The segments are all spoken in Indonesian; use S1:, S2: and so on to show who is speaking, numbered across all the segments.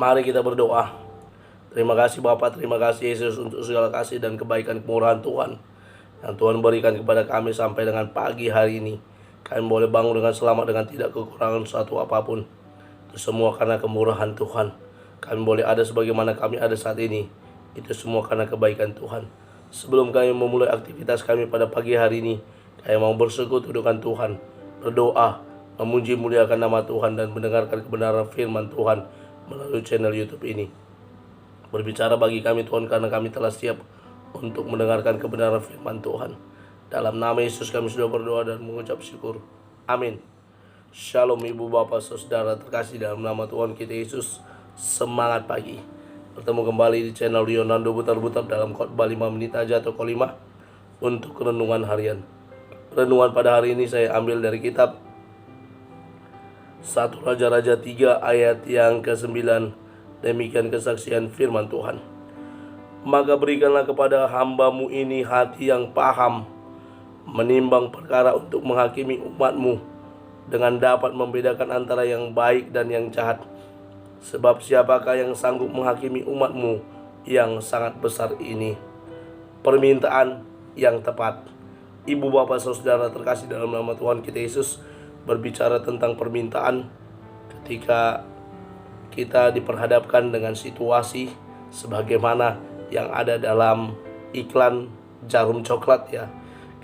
S1: Mari kita berdoa. Terima kasih Bapa, terima kasih Yesus untuk segala kasih dan kebaikan kemurahan Tuhan yang Tuhan berikan kepada kami sampai dengan pagi hari ini. Kami boleh bangun dengan selamat dengan tidak kekurangan suatu apapun. Itu semua karena kemurahan Tuhan. Kami boleh ada sebagaimana kami ada saat ini. Itu semua karena kebaikan Tuhan. Sebelum kami memulai aktivitas kami pada pagi hari ini, kami mau bersekutu dengan Tuhan, berdoa, memuji muliakan nama Tuhan dan mendengarkan kebenaran firman Tuhan melalui channel YouTube ini. Berbicara bagi kami Tuhan, karena kami telah siap untuk mendengarkan kebenaran firman Tuhan. Dalam nama Yesus kami sudah berdoa dan mengucap syukur. Amin. Shalom ibu bapak saudara terkasih dalam nama Tuhan kita Yesus. Semangat pagi. Bertemu kembali di channel Yonando Butar-Butar dalam khotbah 5 menit aja atau kolima untuk renungan harian. Renungan pada hari ini saya ambil dari kitab 1 Raja-Raja 3 ayat yang ke-9. Demikian kesaksian firman Tuhan. Maka berikanlah kepada hambamu ini hati yang paham, menimbang perkara untuk menghakimi umatmu, dengan dapat membedakan antara yang baik dan yang jahat. Sebab siapakah yang sanggup menghakimi umatmu yang sangat besar ini? Permintaan yang tepat. Ibu bapak saudara terkasih dalam nama Tuhan kita Yesus, berbicara tentang permintaan ketika kita diperhadapkan dengan situasi sebagaimana yang ada dalam iklan jarum coklat ya.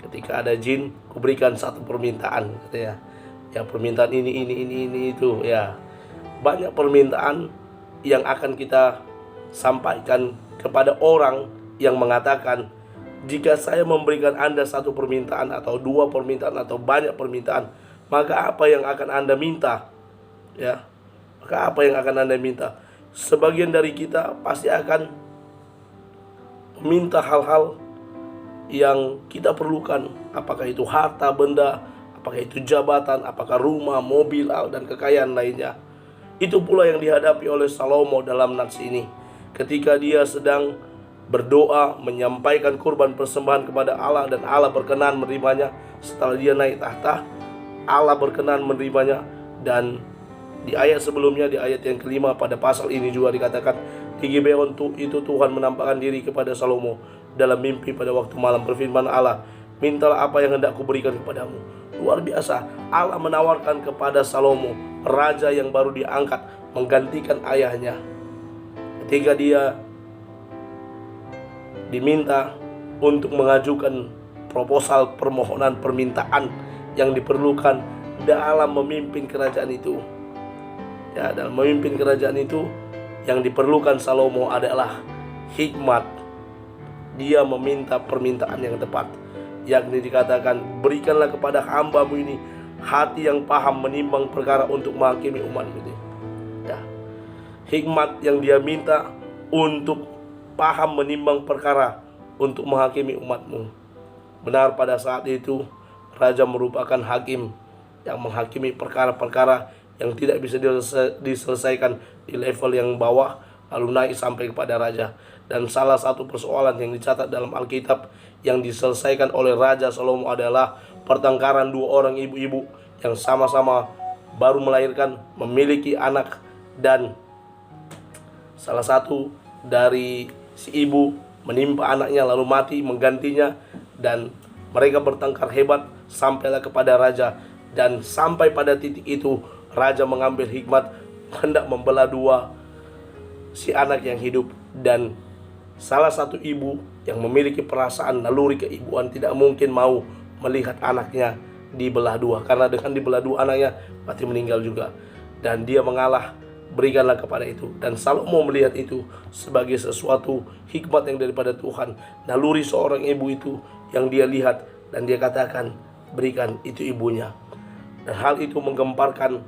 S1: Ketika ada jin, kuberikan satu permintaan gitu ya. Ya permintaan ini itu ya. Banyak permintaan yang akan kita sampaikan kepada orang yang mengatakan, jika saya memberikan Anda satu permintaan atau dua permintaan atau banyak permintaan, maka apa yang akan Anda minta? Ya, maka apa yang akan Anda minta? Sebagian dari kita pasti akan meminta hal-hal yang kita perlukan. Apakah itu harta benda, apakah itu jabatan, apakah rumah, mobil, dan kekayaan lainnya. Itu pula yang dihadapi oleh Salomo dalam nats ini. Ketika dia sedang berdoa, menyampaikan kurban persembahan kepada Allah dan Allah berkenan menerimanya. Setelah dia naik tahta, Allah berkenan menerimanya. Dan di ayat sebelumnya, di ayat yang kelima pada pasal ini juga dikatakan, di Gibeon itu Tuhan menampakkan diri kepada Salomo dalam mimpi pada waktu malam. Berfirman Allah, mintalah apa yang hendak kuberikan kepadamu. Luar biasa, Allah menawarkan kepada Salomo, raja yang baru diangkat, menggantikan ayahnya. Ketika dia diminta untuk mengajukan proposal permohonan permintaan yang diperlukan dalam memimpin kerajaan itu. Ya, dalam memimpin kerajaan itu yang diperlukan Salomo adalah hikmat. Dia meminta permintaan yang tepat, yakni dikatakan, berikanlah kepada hambamu ini hati yang paham menimbang perkara untuk menghakimi umatmu ini. Ya. Hikmat yang dia minta untuk paham menimbang perkara untuk menghakimi umatmu. Benar, pada saat itu raja merupakan hakim yang menghakimi perkara-perkara yang tidak bisa diselesaikan di level yang bawah, lalu naik sampai kepada raja. Dan salah satu persoalan yang dicatat dalam Alkitab yang diselesaikan oleh Raja Salomo adalah pertengkaran dua orang ibu-ibu yang sama-sama baru melahirkan, memiliki anak, dan salah satu dari si ibu menimpa anaknya lalu mati, menggantinya, dan mereka bertengkar hebat sampailah kepada raja. Dan sampai pada titik itu raja mengambil hikmat hendak membelah dua si anak yang hidup. Dan salah satu ibu yang memiliki perasaan naluri keibuan tidak mungkin mau melihat anaknya dibelah dua, karena dengan dibelah dua anaknya berarti meninggal juga. Dan dia mengalah, berikanlah kepada itu. Dan Salomo melihat itu sebagai sesuatu hikmat yang daripada Tuhan, naluri seorang ibu itu yang dia lihat, dan dia katakan, berikan itu ibunya. Dan hal itu menggemparkan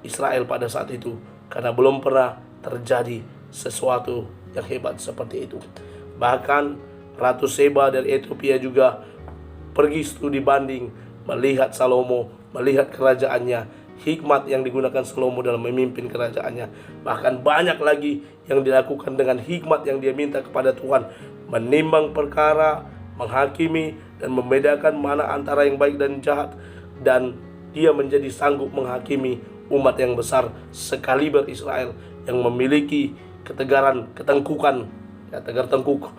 S1: Israel pada saat itu, karena belum pernah terjadi sesuatu yang hebat seperti itu. Bahkan Ratu Seba dari Ethiopia juga pergi studi banding melihat Salomo, melihat kerajaannya, hikmat yang digunakan Salomo dalam memimpin kerajaannya. Bahkan banyak lagi yang dilakukan dengan hikmat yang dia minta kepada Tuhan, menimbang perkara, menghakimi, dan membedakan mana antara yang baik dan jahat. Dan dia menjadi sanggup menghakimi umat yang besar sekaliber Israel yang memiliki ketegaran, ketengkukan, ya, tegar tengkuk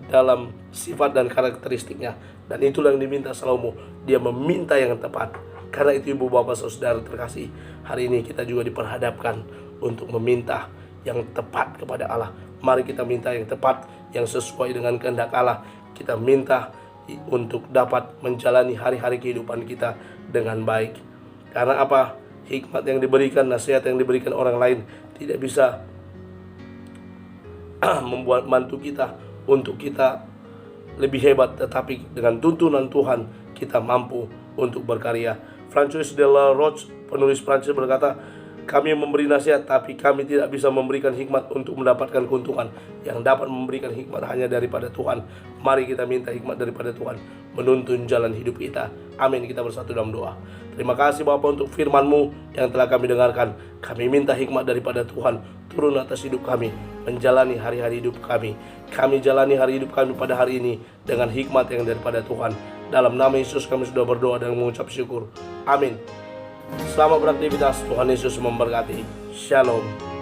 S1: dalam sifat dan karakteristiknya. Dan itulah yang diminta Salomo. Dia meminta yang tepat. Karena itu ibu bapak saudara terkasih, hari ini kita juga diperhadapkan untuk meminta yang tepat kepada Allah. Mari kita minta yang tepat, yang sesuai dengan kehendak Allah. Kita minta untuk dapat menjalani hari-hari kehidupan kita dengan baik. Karena apa? Hikmat yang diberikan, nasihat yang diberikan orang lain tidak bisa membuat mantu kita untuk kita lebih hebat, tetapi dengan tuntunan Tuhan kita mampu untuk berkarya. Francois de la Roche, penulis Prancis, berkata, kami memberi nasihat, tapi kami tidak bisa memberikan hikmat untuk mendapatkan keuntungan. Yang dapat memberikan hikmat hanya daripada Tuhan. Mari kita minta hikmat daripada Tuhan menuntun jalan hidup kita. Amin. Kita bersatu dalam doa. Terima kasih Bapa untuk firman-Mu yang telah kami dengarkan. Kami minta hikmat daripada Tuhan turun atas hidup kami, menjalani hari-hari hidup kami. Kami jalani hari hidup kami pada hari ini dengan hikmat yang daripada Tuhan. Dalam nama Yesus kami sudah berdoa dan mengucap syukur. Amin. Selamat beraktivitas. Tuhan Yesus memberkati. Shalom.